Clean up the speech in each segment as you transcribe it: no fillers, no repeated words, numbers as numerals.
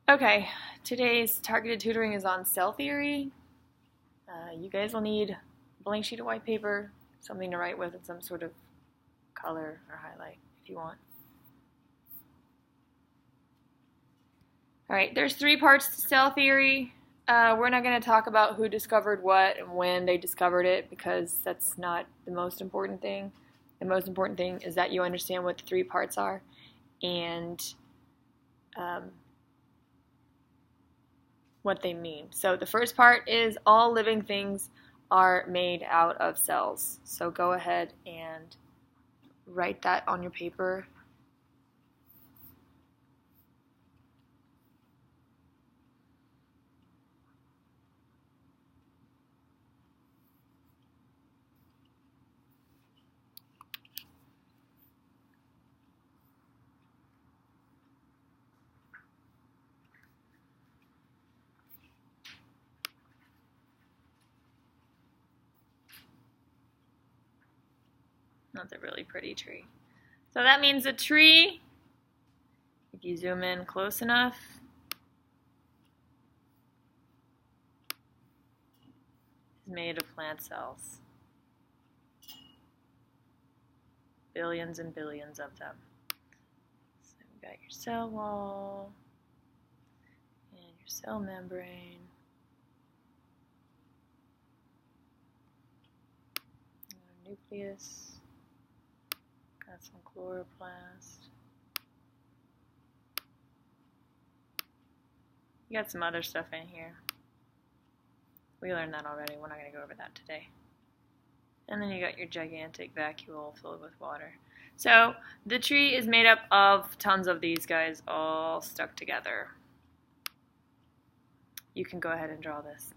Okay, today's targeted tutoring is on cell theory. You guys will need a blank sheet of white paper, something to write with, and some sort of color or highlight if you want. All right, there's three parts to cell theory. We're not going to talk about who discovered what and when they discovered it because that's not the most important thing. The most important thing is that you understand what the three parts are and what they mean. So the first part is all living things are made out of cells. So go ahead and write that on your paper. That's a really pretty tree. So that means a tree, if you zoom in close enough, is made of plant cells. Billions and billions of them. So you've got your cell wall and your cell membrane. Nucleus. Got some chloroplast. You got some other stuff in here. We learned that already. We're not going to go over that today. And then you got your gigantic vacuole filled with water. So the tree is made up of tons of these guys all stuck together. You can go ahead and draw this.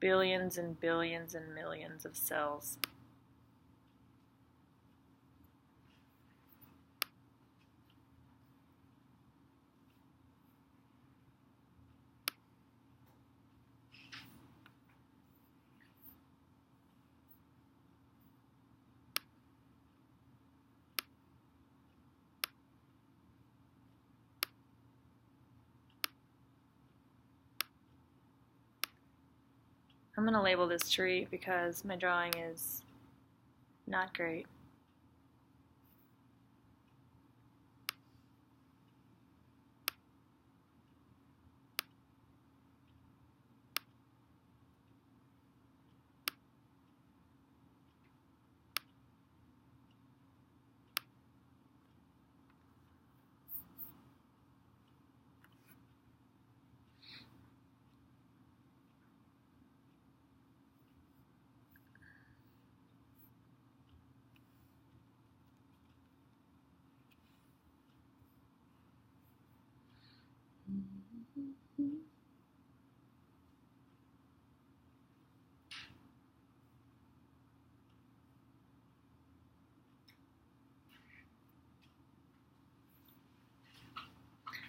Billions and billions and millions of cells. I'm going to label this tree because my drawing is not great.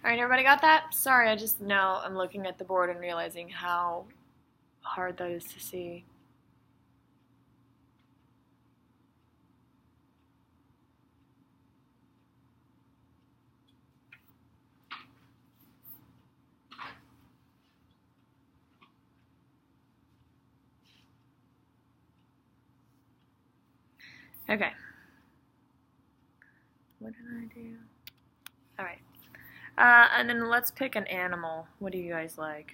Alright, everybody got that? Sorry, I just now I'm looking at the board and realizing how hard that is to see. Okay. What did I do? Alright. And then let's pick an animal. What do you guys like?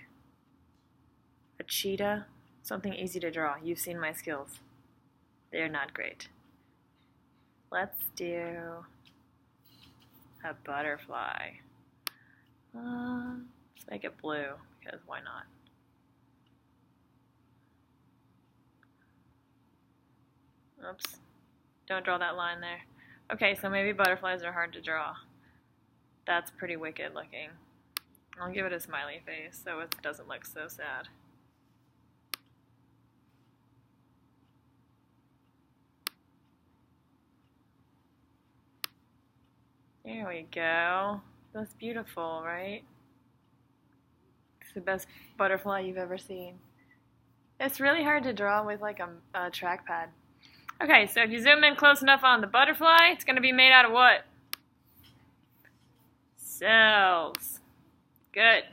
A cheetah? Something easy to draw. You've seen my skills. They're not great. Let's do a butterfly. Let's make it blue, because why not? Oops. Don't draw that line there. Okay, so maybe butterflies are hard to draw. That's pretty wicked looking. I'll give it a smiley face so it doesn't look so sad. There we go. That's beautiful, right? It's the best butterfly you've ever seen. It's really hard to draw with like a trackpad. Okay, so if you zoom in close enough on the butterfly, it's going to be made out of what? Cells. Good.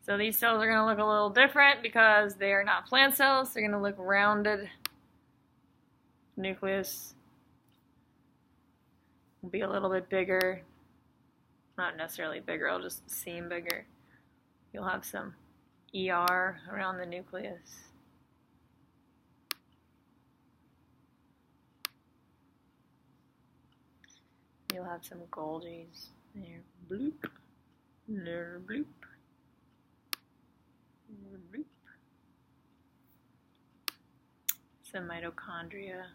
So these cells are going to look a little different because they are not plant cells. They're going to look rounded. Nucleus will be a little bit bigger. Not necessarily bigger, it'll just seem bigger. You'll have some ER around the nucleus. You'll have some Golgis there. Bloop. There, bloop. There, bloop. Some mitochondria.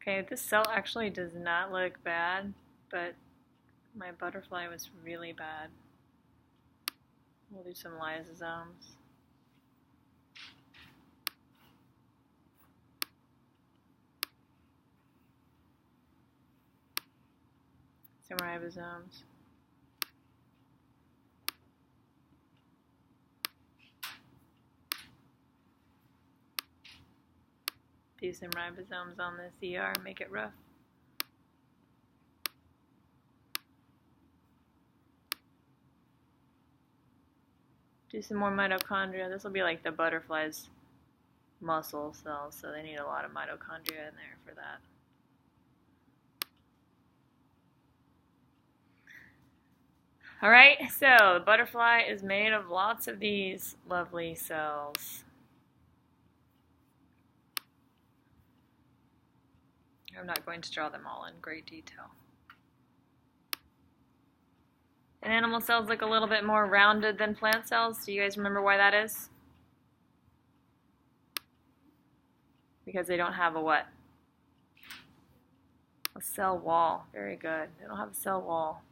Okay, this cell actually does not look bad, but my butterfly was really bad. We'll do some lysosomes. Some ribosomes. Do some ribosomes on this ER, make it rough. Do some more mitochondria. This will be like the butterfly's muscle cells, so they need a lot of mitochondria in there for that. Alright, so the butterfly is made of lots of these lovely cells. I'm not going to draw them all in great detail. And animal cells look a little bit more rounded than plant cells. Do you guys remember why that is? Because they don't have a what? A cell wall. Very good. They don't have a cell wall.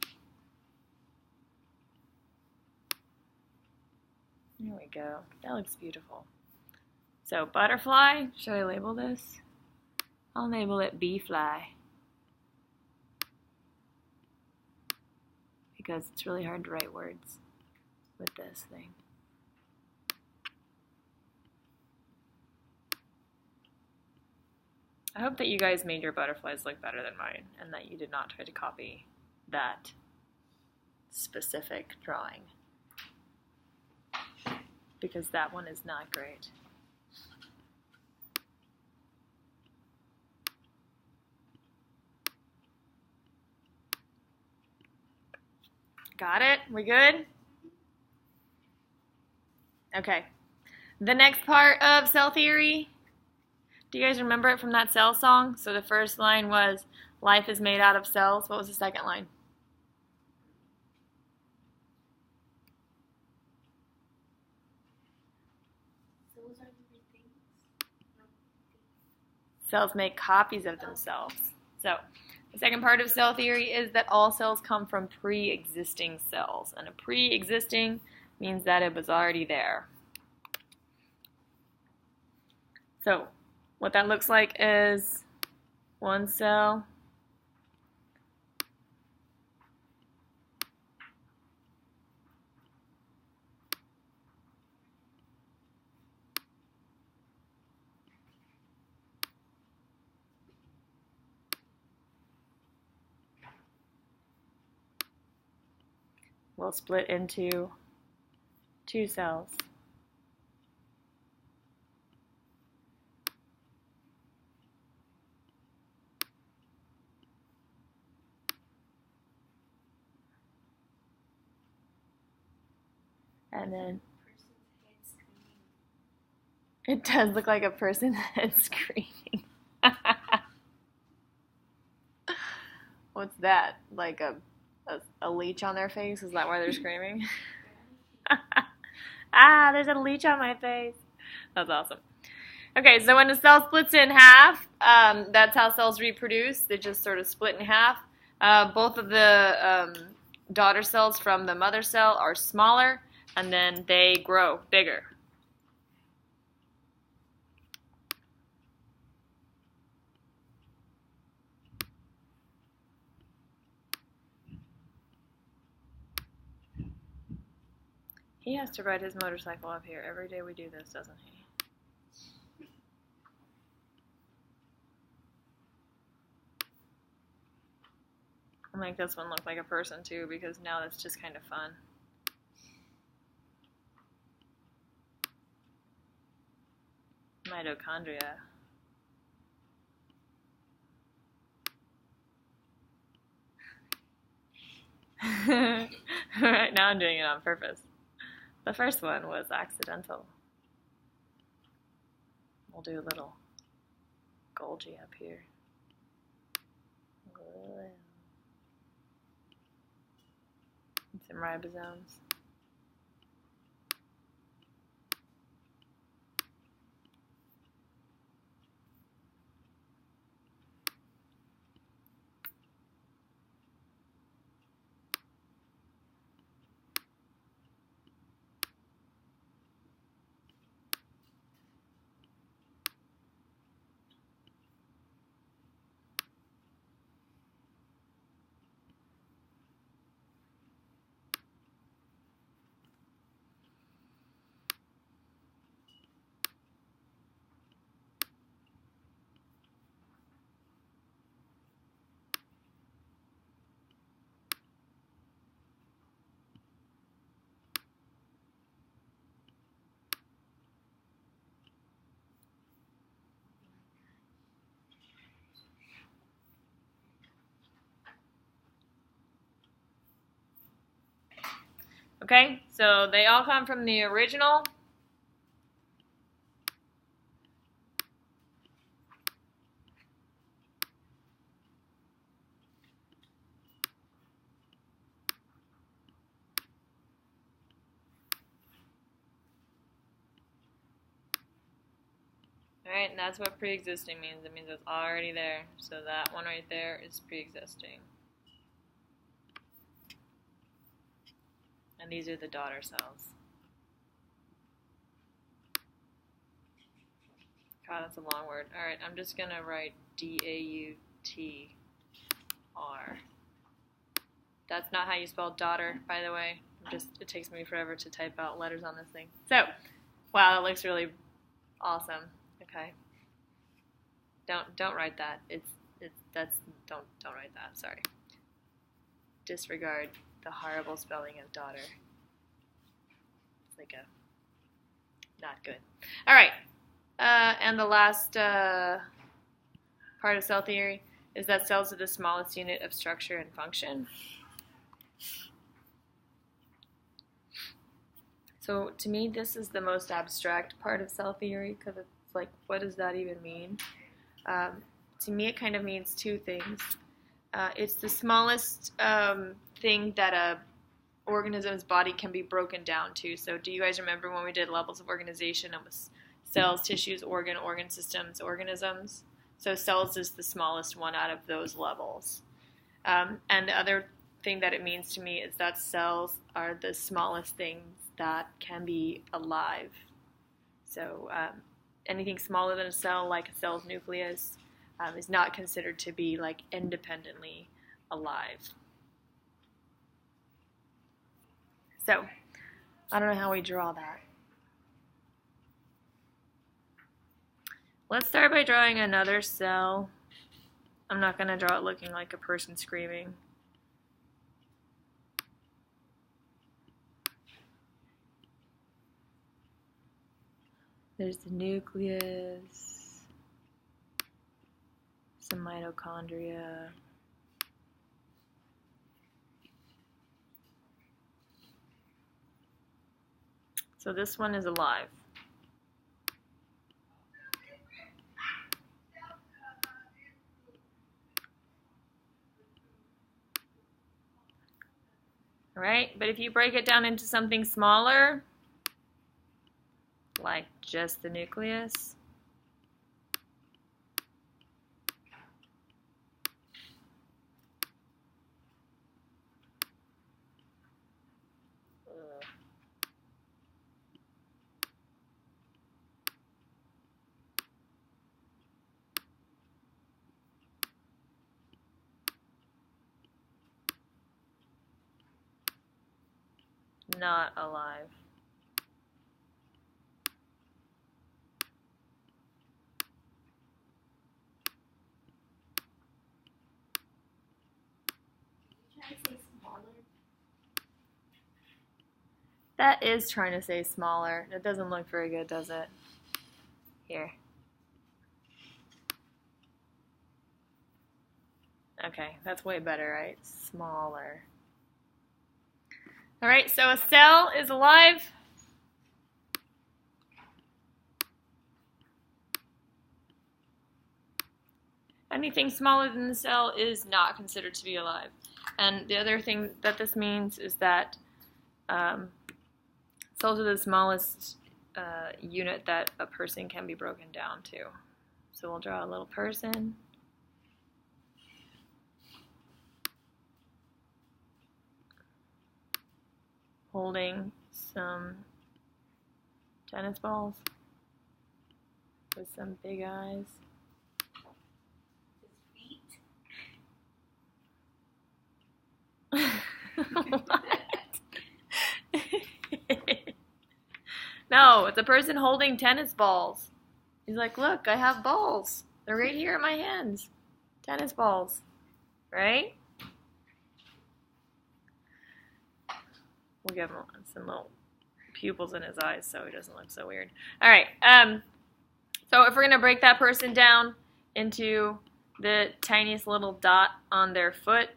There we go. That looks beautiful. So butterfly, should I label this? I'll label it bee fly. Because it's really hard to write words with this thing. I hope that you guys made your butterflies look better than mine and that you did not try to copy that specific drawing. Because that one is not great. Got it? We good? Okay. The next part of cell theory, do you guys remember it from that cell song? So the first line was, life is made out of cells. What was the second line? Cells make copies of themselves. So the second part of cell theory is that all cells come from pre-existing cells. And a pre-existing means that it was already there. So what that looks like is one cell. Will split into two cells. And then it does look like a person's head screaming. What's that? Like a leech on their face? Is that why they're screaming? Ah, there's a leech on my face. That's awesome. Okay, so when a cell splits in half, that's how cells reproduce. They just sort of split in half. Both of the daughter cells from the mother cell are smaller, and then they grow bigger. He has to ride his motorcycle up here. Every day we do this, doesn't he? I'll make this one look like a person too, because now that's just kind of fun. Mitochondria. Right now I'm doing it on purpose. The first one was accidental. We'll do a little Golgi up here. And some ribosomes. Okay, so they all come from the original. Alright, and that's what pre-existing means. It means it's already there. So that one right there is pre-existing. And these are the daughter cells. God, that's a long word. Alright, I'm just going to write D-A-U-T-R. That's not how you spell daughter, by the way. It takes me forever to type out letters on this thing. So, wow, that looks really awesome. Okay. Don't write that. Don't write that. Sorry. Disregard the horrible spelling of daughter. It's like not good. All right. And the last part of cell theory is that cells are the smallest unit of structure and function. So to me, this is the most abstract part of cell theory, because it's like, what does that even mean? To me, it kind of means two things. It's the smallest thing that a organism's body can be broken down to. So do you guys remember when we did levels of organization? It was cells, tissues, organ systems, organisms. So cells is the smallest one out of those levels. And the other thing that it means to me is that cells are the smallest things that can be alive. So anything smaller than a cell, like a cell's nucleus, is not considered to be like independently alive. So I don't know how we draw that. Let's start by drawing another cell. I'm not going to draw it looking like a person screaming. There's the nucleus, some mitochondria. So this one is alive. All right, but if you break it down into something smaller, like just the nucleus, not alive. That is trying to say smaller. That doesn't look very good, does it? Here. Okay, that's way better, right? Smaller. All right, so a cell is alive. Anything smaller than the cell is not considered to be alive. And the other thing that this means is that cells are the smallest unit that a person can be broken down to. So we'll draw a little person. Holding some tennis balls with some big eyes. What? No, it's a person holding tennis balls. He's like, look, I have balls. They're right here in my hands. Tennis balls. Right? We'll give him some little pupils in his eyes so he doesn't look so weird. All right. So if we're going to break that person down into the tiniest little dot on their foot,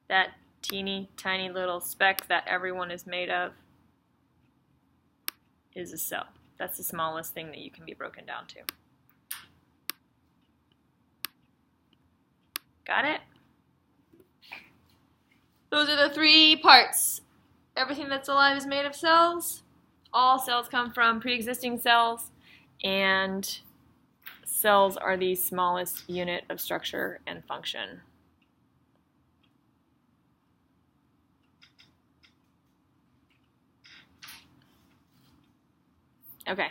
that teeny tiny little speck that everyone is made of is a cell. That's the smallest thing that you can be broken down to. Got it? Those are the 3 parts. Everything that's alive is made of cells. All cells come from pre-existing cells, and cells are the smallest unit of structure and function. Okay.